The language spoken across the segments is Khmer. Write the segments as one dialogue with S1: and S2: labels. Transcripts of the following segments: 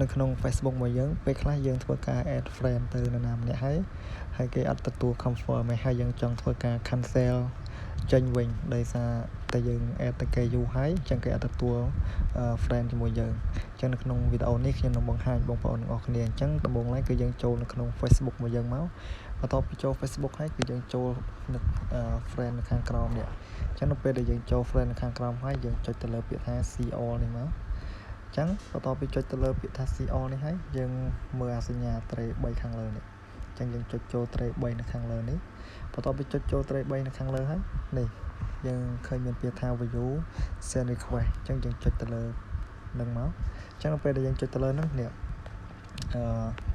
S1: នៅក្នុង Facebook របស់យើងពេលខ្លះយើងធ្វើការ add friend ទៅនរណាម្នាក់ហើយគេអត់ទទួល confirm ឯងហើយយើងចង់ធ្វើការ cancel ចេញវិញដោយសារតែយើង add ទៅគេយូរហើយអញ្ចឹងគេអត់ទទួល friend ជាមួយយើងអញ្ចឹងនៅក្នុងវីដេអូនេះខ្ញុំនឹងបង្ហាញបងប្អូនទាំងអស់គ្នាអញ្ចឹងដំបូងឡើយគឺយើងចូលនៅក្នុង Facebook របស់យើងមកបន្ទាប់ពីចូល Facebook ហើយគឺយើងចូលនៅ friend នៅខាងក្រោមនេះអញ្ចឹងនៅពេលដែលយើងចូល friend នៅខាងក្រោមហើយយើងចុចទៅលើពាក្យថា see all នេះមកចឹងបន្ទាប់ពីចុចទៅលើពាក្យថា see all នេះហើយយើងមើលអាសញ្ញាត្រេ3ខាងលើនេះអញ្ចឹងយើងចុចចូលត្រេ3នៅខាងលើនេះបន្ទាប់ពីចុចចូលត្រេ3នៅខាងលើហើយនេះយើងឃើញមានពាក្យថា view send request អញ្ចឹងយើងចុចទៅលើនឹងមកអញ្ចឹងពេលដែលយើងចុចទៅលើហ្នឹងនេះ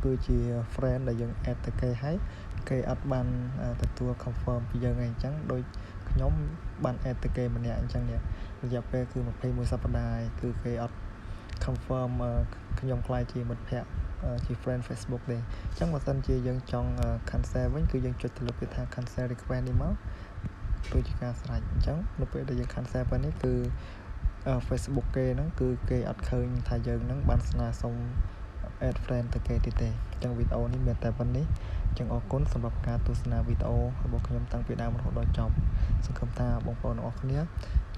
S1: គឺជា friend ដែលយើង add ទៅគេហើយគេអត់បានទទួល confirm ពីយើងឯងអញ្ចឹងដូចខ្ញុំបាន add ទៅគេម្នាក់អញ្ចឹងនេះរយៈពេលគឺ21សប្តាហ៍គឺគេអត់confirm ខ្ញុំខ្លាយជាមិត្តភ័ក្តិជា friend Facebook ទេអញ្ចឹងបើសិនជាយើងចង់ cancel វិញគឺយើងចុចទៅលើពាក្យថា cancel request នេះមកដូចជាការស្រេចអញ្ចឹងនៅពេលដែលយើង cancel ពេលនេះគឺ Facebook គេហ្នឹងគឺគេអត់ឃើញថាយើងហ្នឹងបានស្នើសុំ add friend ទៅគេទៀតទេអញ្ចឹងវីដេអូនេះមានតែប៉ុណ្នេះអញ្ចឹងអរគុណសម្រាប់ការទស្សនាវីដេអូរបស់ខ្ញុំតាំងពីដើមរហូតដល់ចប់សង្ឃឹមថាបងប្អូនទាំងអស់គ្នា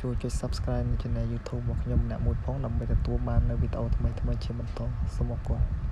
S1: ជួយចុច Subscribe នៅ Channel YouTube របស់ខ្ញុំម្នាក់មួយផងដើម្បីទទួលបាននូវវីដេអូថ្មីៗជាបន្តសូមអរគុណ